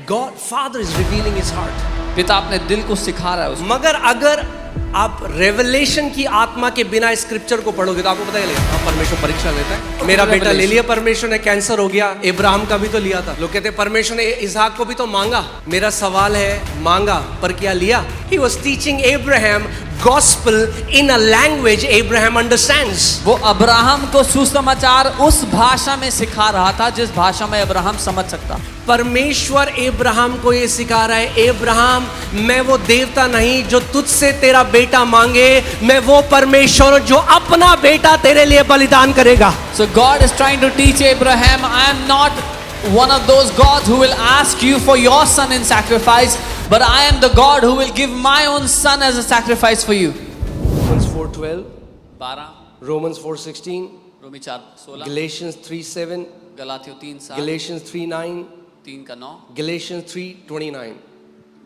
God, Father is revealing His heart. पिता अपने दिल को सिखा रहा है उसको। मगर अगर आप रेवलेशन की आत्मा के बिना स्क्रिप्चर को पढ़ोगे तो आपको पता चलेगा हाँ परमेश्वर परीक्षा लेता है। मेरा बेटा ले लिया परमेश्वर ने, कैंसर हो गया, इब्राहिम का भी तो लिया था। लोग कहते हैं परमेश्वर ने इसहाक को भी तो मांगा। मेरा सवाल है मांगा पर क्या लिया? He was teaching Abraham gospel in a language Abraham understands. वो अब्राहम को सुसमाचार उस भाषा में सिखा रहा था जिस भाषा में अब्राहम समझ सकता। परमेश्वर इब्राहिम को ये सिखा रहा है, इब्राहिम मैं वो देवता नहीं जो तुझसे तेरा बेटा मांगे, मैं वो परमेश्वर जो अपना बेटा तेरे लिए बलिदान करेगा। So God is trying to teach Abraham, I am not one of those gods who will ask you for your son in sacrifice, but I am the God who will give my own son as a sacrifice for you. Romans 4:12, 12 Romans 4:16, Romi 4:16, Galatians 3:7, गलातियों 3:7, Galatians 3:9, 3:9, Galatians 3:29।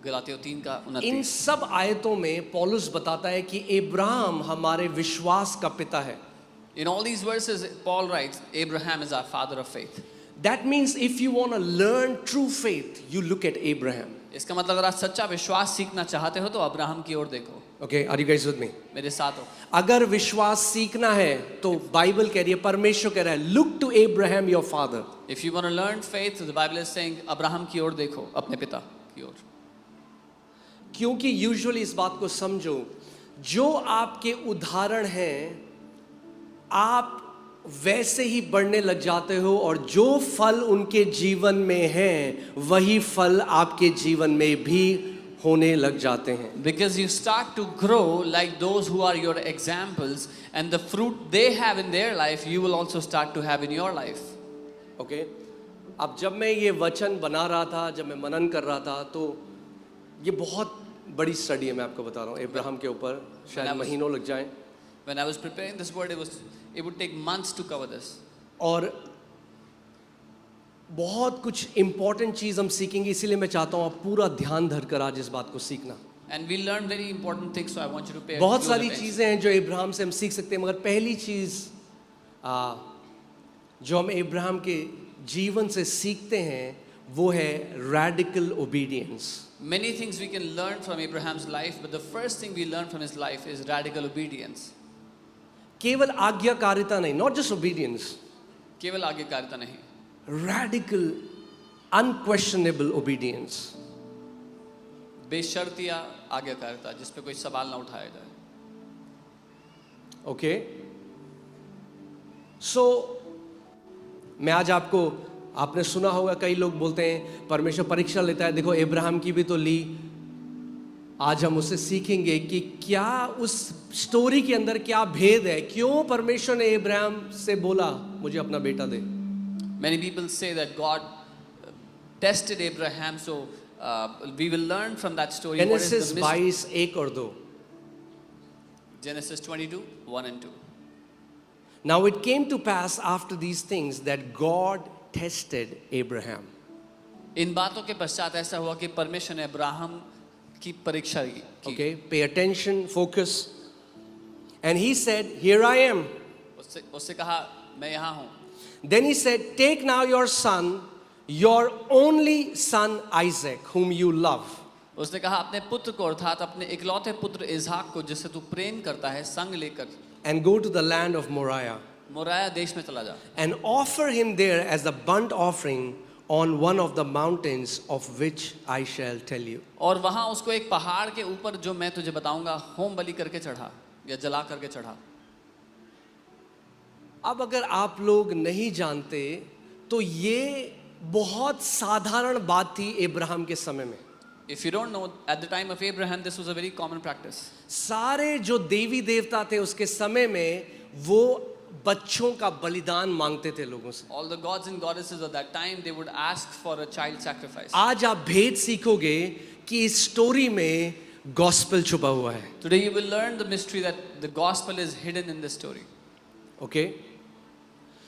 गलातियों 3:29। इन सब आयतों में पौलुस बताता है कि इब्राहिम हमारे विश्वास का पिता है। In all these verses, Paul writes, Abraham is our father of faith. That means if you want to learn true faith, you look at Abraham. इसका मतलब अगर आप सच्चा विश्वास सीखना चाहते हो तो अब्राहम की ओर देखो। Okay, are you guys with me? मेरे साथ हो। अगर विश्वास सीखना है तो बाइबल कह रही है, परमेश्वर कह रहा है, look to Abraham your father. If you want to learn faith, the Bible is saying Abraham की ओर देखो, अपने पिता की ओर। क्योंकि यूजुअली इस बात को समझो, जो आपके उदाहरण हैं आप वैसे ही बढ़ने लग जाते हो और जो फल उनके जीवन में हैं वही फल आपके जीवन में भी होने लग जाते हैं। Because you start to grow like those who are your examples, and the fruit they have in their life, you will also start to have in your life. Okay? अब जब मैं ये वचन बना रहा था, जब मैं मनन कर रहा था, तो ये बहुत बड़ी स्टडी है, मैं आपको बता रहा हूँ इब्राहिम के ऊपर, शायद महीनों लग जाएं। When I was preparing this word, it would take months to cover this. और बहुत कुछ इंपॉर्टेंट चीज हम सीखेंगे, इसीलिए मैं चाहता हूँ आप पूरा ध्यान धरकर आज इस बात को सीखना। And we learn very important things, so I want you to pay बहुत close सारी attention. चीजें हैं जो इब्राहिम से हम सीख सकते हैं, मगर पहली चीज जो हम इब्राहिम के जीवन से सीखते हैं वो है radical obedience. Many things we can learn from Abraham's life, but the first thing we learn from his life is radical obedience. केवल आज्ञाकारिता नहीं, नॉट जस्ट ओबीडियंस, केवल आज्ञाकारिता नहीं, रैडिकल अनक्वेश्चनेबल ओबीडियंस। बेशर्तिया आज्ञाकारिता जिस पे कोई सवाल ना उठाया जाए। ओके, सो मैं आज आपको, आपने सुना होगा कई लोग बोलते हैं परमेश्वर परीक्षा लेता है, देखो इब्राहिम की भी तो ली। आज हम उससे सीखेंगे कि क्या उस स्टोरी के अंदर क्या भेद है, क्यों परमेश्वर ने इब्राहिम से बोला मुझे अपना बेटा दे। Many people say that God tested Abraham, so we will learn from that story. Genesis 22:1 और 2। Genesis 22:1 and 2. Now it came to pass after these things that God tested Abraham. इन बातों के पश्चात ऐसा हुआ कि परमेश्वर ने अब्राहम की परीक्षा की। Okay, pay attention, focus. And he said, here I am. उससे कहा मैं यहाँ हूँ। Then he said, take now your son, your only son Isaac, whom you love. उसने कहा अपने पुत्र को, अर्थात अपने इकलौते पुत्र इसहाक को जिसे तू प्रेम करता है, संग लेकर And go to the land of Moriah. Moraya देश में चला जा। And offer him there as a burnt offering on one of the mountains of which I shall tell you. और वहाँ उसको एक पहाड़ के ऊपर जो मैं तुझे बताऊंगा होम बलि करके चढ़ा या जला करके चढ़ा। अब अगर आप लोग नहीं जानते तो ये बहुत साधारण बात थी इब्राहिम के समय में। If you don't know, at the time of Abraham, this was a very common practice. सारे जो देवी देवता थे उसके समय में वो बच्चों का बलिदान मांगते थे लोगों से। All the gods and goddesses of that time, they would ask for a child sacrifice. आज आप भेद सीखोगे कि इस स्टोरी में गॉस्पेल छुपा हुआ है। Today you will learn the mystery that the gospel is hidden in this story. Okay,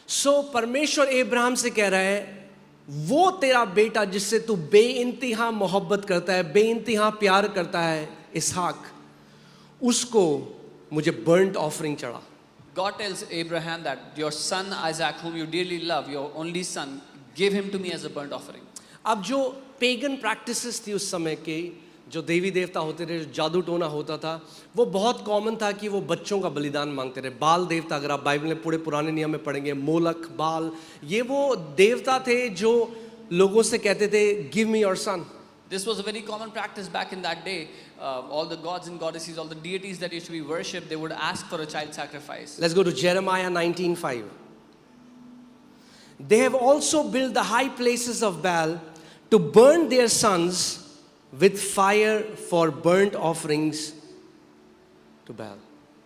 so परमेश्वर इब्राहिम से कह रहा है वो तेरा बेटा जिससे तू बेइंतहा मोहब्बत करता है, बेइंतहा प्यार करता है, इसहाक, उसको मुझे बर्न्ट ऑफरिंग चढ़ा। God tells Abraham that your son Isaac, whom you dearly love, your only son, give him to me as a burnt offering. अब जो पेगन प्रैक्टिसेस थी उस समय के, जो देवी देवता होते थे, जो जादू टोना होता था, वो बहुत कॉमन था कि वो बच्चों का बलिदान मांगते रहे। बाल देवता, अगर आप बाइबल में पूरे पुराने नियम में पढ़ेंगे, मोलक, बाल, ये वो देवता थे जो लोगों से कहते थे give me your son. This was a very common practice back in that day. All the gods and goddesses, all the deities that used to be worshipped, they would ask for a child sacrifice. Let's go to Jeremiah 19:5. They have also built the high places of Baal to burn their sons with fire for burnt offerings to Baal.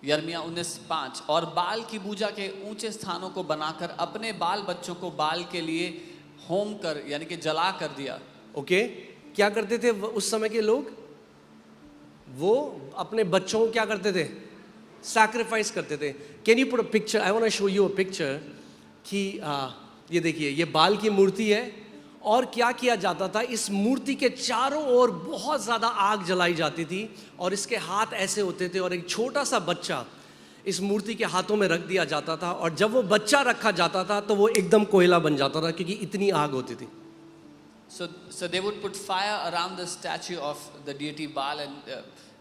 यर्मिया 19:5, और बाल की पूजा के ऊंचे स्थानों को बनाकर अपने बाल बच्चों को बाल के लिए होम कर यानी कि जला कर दिया। ओके, क्या करते थे उस समय के लोग? वो अपने बच्चों को क्या करते थे? सैक्रिफाइस करते थे। Can you put a picture? I want to show you a picture कि ये देखिए, ये बाल की मूर्ति है, और क्या किया जाता था, इस मूर्ति के चारों ओर बहुत ज़्यादा आग जलाई जाती थी, और इसके हाथ ऐसे होते थे, और एक छोटा सा बच्चा इस मूर्ति के हाथों में रख दिया जाता था, और जब वो बच्चा रखा जाता था तो वो एकदम कोयला बन जाता था, क्योंकि इतनी आग होती थी। So they would put fire around the statue of the deity Baal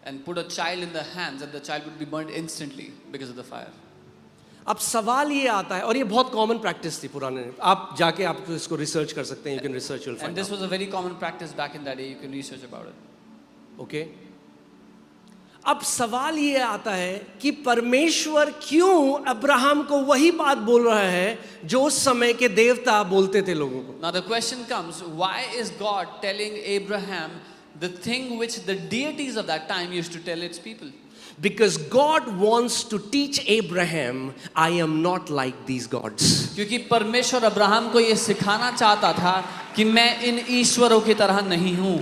and put a child in the hands, and the child would be burned instantly because of the fire. अब सवाल ये आता है, और ये बहुत कॉमन प्रैक्टिस थी पुराने, आप जाके आप इसको रिसर्च कर सकते हैं, you can research, you will And find this was a very common practice back in that day. You can research about it. Okay. अब सवाल ये आता है कि परमेश्वर क्यों अब्राहम को वही बात बोल रहा है जो उस समय के देवता बोलते थे लोगों को। Now the question comes, why is God telling Abraham the thing which the deities of that time used to tell its people? Because God wants to teach Abraham, I am not like these gods. क्योंकि परमेश्वर Abraham को ये सिखाना चाहता था कि मैं इन ईश्वरों की तरह नहीं हूँ,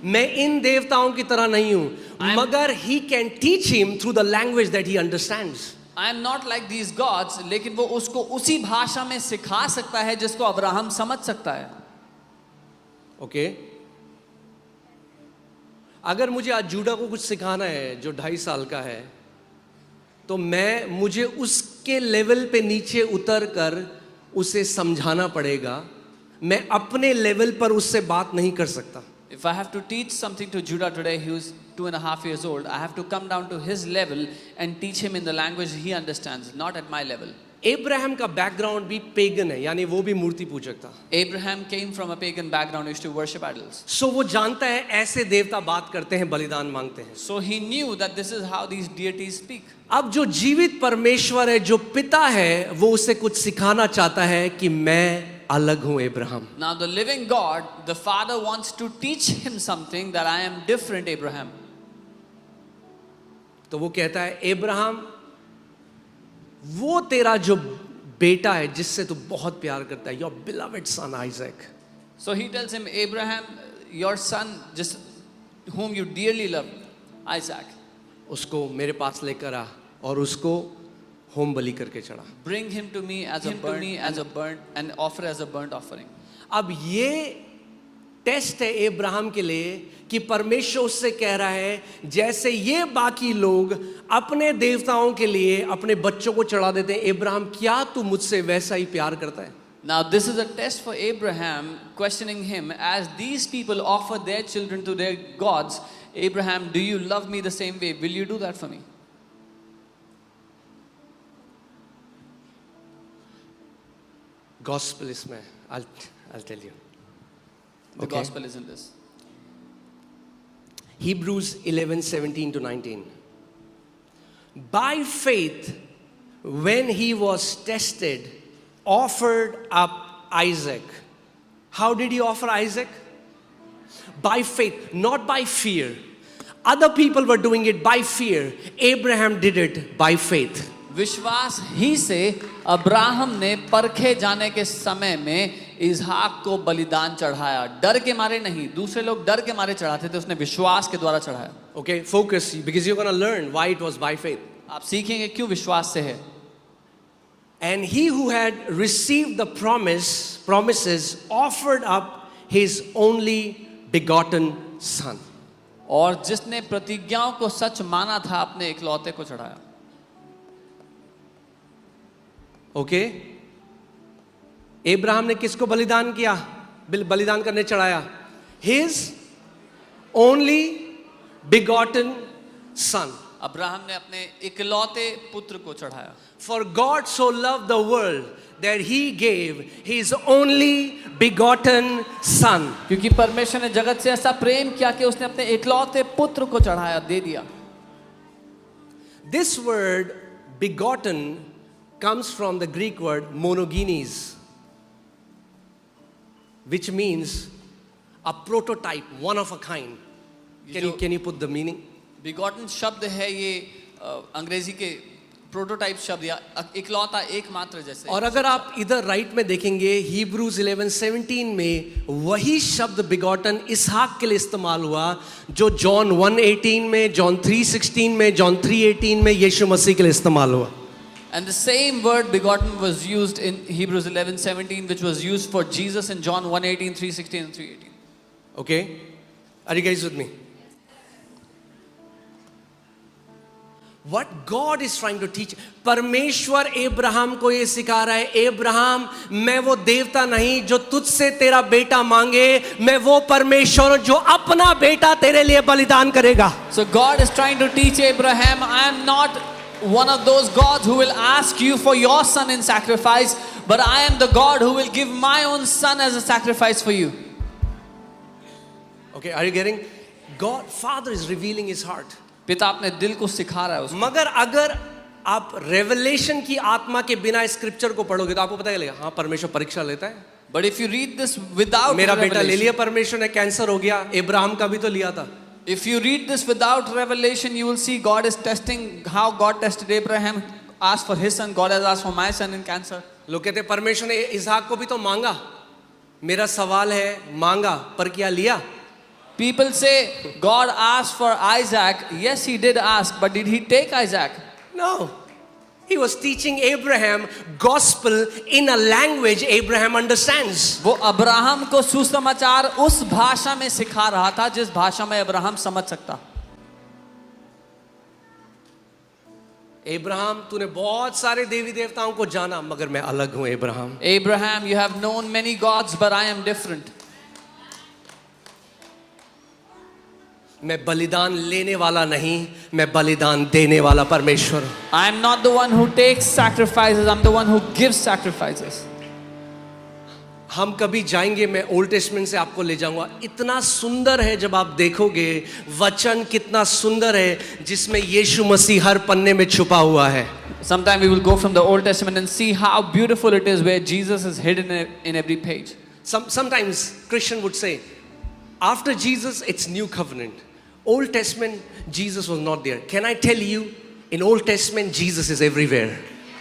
मैं इन देवताओं की तरह नहीं हूँ, मगर he can teach him through the language that he understands. I am not like these gods, लेकिन वो उसको उसी भाषा में सिखा सकता है जिसको अब्राहम समझ सकता है। ओके, अगर मुझे आज जूडा को कुछ सिखाना है जो 2.5 साल का है, तो मुझे उसके लेवल पे नीचे उतर कर उसे समझाना पड़ेगा, मैं अपने लेवल पर उससे बात नहीं कर सकता। If I have to teach something to Judah today, who is 2.5 years old, I have to come down to his level and teach him in the language he understands, not at my level. Abraham का background भी pagan है, यानी वो भी मूर्ति पूजक था। Abraham came from a pagan background, used to worship idols. सो वो जानता है ऐसे देवता बात करते हैं, बलिदान मांगते हैं। So he knew that this is how these deities speak. अब जो जीवित परमेश्वर है, जो पिता है, वो उसे कुछ सिखाना चाहता है कि मैं अलग हूं Abraham. Now the living God, the Father wants to teach him something, that I am different, Abraham. तो वो कहता है अब्राहम, वो तेरा जो बेटा है जिससे तू बहुत प्यार करता है, your beloved son Isaac. So he tells him, Abraham, your son, just whom you dearly love, Isaac, उसको मेरे पास लेकर आ और उसको होम बलि करके चढ़ा। bring him to me as a burnt and offer as a burnt offering. अब ये test है अब्राहम के लिए कि परमेश्वर उससे कह रहा है, जैसे ये बाकी लोग अपने देवताओं के लिए अपने बच्चों को चढ़ा देते हैं, अब्राहम क्या तू मुझसे वैसा ही प्यार करता है? Now this is a test for Abraham, questioning him, as these people offer their children to their gods. Abraham, do you love me the same way? Will you do that for me? Gospel इसमें, I'll tell you. The Okay. gospel is in this. Hebrews 11:17-19. By faith, when he was tested, offered up Isaac. How did he offer Isaac? By faith, not by fear. Other people were doing it by fear. Abraham did it by faith. विश्वास ही से Abraham ने परखे जाने के समय में इसहाक को बलिदान चढ़ाया, डर के मारे नहीं। दूसरे लोग डर के मारे चढ़ाते थे, उसने विश्वास के द्वारा चढ़ाया। Okay, focus, because you're going to learn why it was by faith. आप सीखेंगे क्यों विश्वास से है। And he who had received the promises offered up his only begotten son. और जिसने प्रतिज्ञाओं को सच माना था, अपने इकलौते को चढ़ाया। ओके, अब्राहम ने किसको बलिदान किया, बलिदान करने चढ़ाया? his only begotten son. Abraham ने अपने इकलौते पुत्र को चढ़ाया. For God so loved the world that he gave his only begotten son. क्योंकि परमेश्वर ने जगत से ऐसा प्रेम किया कि उसने अपने इकलौते पुत्र को चढ़ाया, दे दिया. This word begotten comes from the Greek word monogenes, which means a prototype, one of a kind. Can you put the meaning? Begotten शब्द है ये अंग्रेजी के प्रोटोटाइप शब्द या इकलौता एकमात्र जैसे. और अगर आप इधर राइट में देखेंगे Hebrews 11:17 में वही शब्द बिगॉटन इसहाक के लिए इस्तेमाल हुआ जो जॉन 1:18 में, जॉन 3:16 में, जॉन 3:18 में यीशु मसीह के लिए इस्तेमाल हुआ. And the same word begotten was used in Hebrews 11:17, which was used for Jesus in John 1:18, 3:16 and 3:18. Okay? Are you guys with me? What God is trying to teach, परमेश्वर Abraham को ये सिखा रहा है, अब्राहम मैं वो देवता नहीं जो तुझसे तेरा बेटा मांगे, मैं वो परमेश्वर जो अपना बेटा तेरे लिए बलिदान करेगा. So God is trying to teach Abraham, I am not one of those gods who will ask you for your son in sacrifice, but I am the God who will give my own son as a sacrifice for you. Okay, are you getting? God, Father is revealing his heart. पिता अपने दिल को सिखा रहा है उसको. मगर अगर आप रेवलेशन की आत्मा के बिना स्क्रिप्चर को पढ़ोगे तो आपको पता चलेगा हाँ परमेश्वर परीक्षा लेता है. But if you read this without मेरा बेटा ले revelation, लिया परमेश्वर ने, कैंसर हो गया, अब्राहम का भी तो लिया था. if you read this without revelation, you will see God is testing how God tested Abraham, asked for his son, God has asked for my son in cancer. लोग कहते हैं परमेश्वर ने इसहाक को भी तो मांगा. मेरा सवाल है मांगा पर क्या लिया? People say God asked for Isaac. Yes, he did ask, but did he take Isaac? No. He was teaching Abraham gospel in a language Abraham understands. वो अब्राहम को सुसमाचार उस भाषा में सिखा रहा था जिस भाषा में अब्राहम समझ सकता. अब्राहम तूने बहुत सारे देवी देवताओं को जाना मगर मैं अलग हूं Abraham. Abraham, you have known many gods, but I am different. मैं बलिदान लेने वाला नहीं, मैं बलिदान देने वाला परमेश्वर. I am not the one who takes sacrifices, I'm the one who gives sacrifices. हम कभी जाएंगे, मैं ओल्ड टेस्टमेंट से आपको ले जाऊंगा. इतना सुंदर है जब आप देखोगे वचन कितना सुंदर है जिसमें यीशु मसीह हर पन्ने में छुपा हुआ है. Sometime we will go from the Old Testament and see how beautiful it is where Jesus is hidden in every page. Sometimes Christian would say, after Jesus it's new covenant. Old Testament Jesus was not there. Can I tell you, in Old Testament Jesus is everywhere.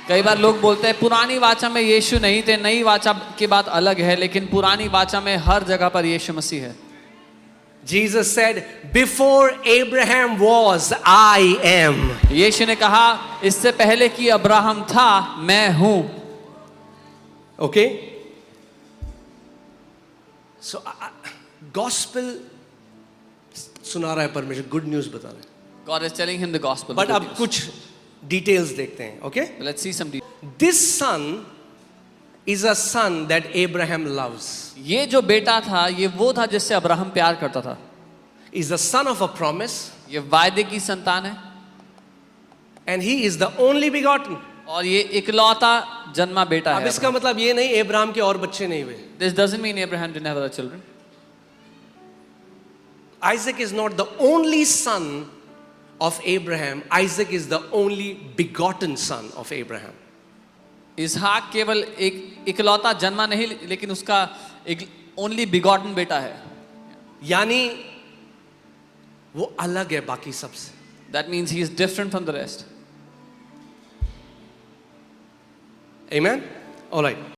कई बार लोग बोलते हैं पुरानी वाचा में यीशु नहीं थे, नई वाचा की बात अलग है, लेकिन पुरानी वाचा में हर जगह पर यीशु मसीह है. Jesus said, before Abraham was, I am. यीशु ने कहा इससे पहले कि अब्राहम था मैं हूं. Okay? So gospel सुना रहा है परमेश्वर, गुड न्यूज़ बता रहा है. God is telling him the gospel. But अब कुछ डिटेल्स देखते हैं. Okay, Let's see some details. This son is a son that Abraham loves. ये जो बेटा था ये वो था जिससे अब्राहम प्यार करता था. Is the son of a promise. ये वायदे की संतान है. And he is the only begotten. और ये इकलौता जन्मा बेटा अब है. इसका मतलब ये नहीं अब्राहम के और बच्चे नहीं हुए. This doesn't mean Abraham didn't have other children. Isaac is not the only son of Abraham. Isaac is the only begotten son of Abraham. इसहाक केवल एक इकलौता जन्मा नहीं लेकिन उसका एक ओनली बिगॉटन बेटा है. यानी वो अलग है बाकी सबसे. That means he is different from the rest. Amen? All right.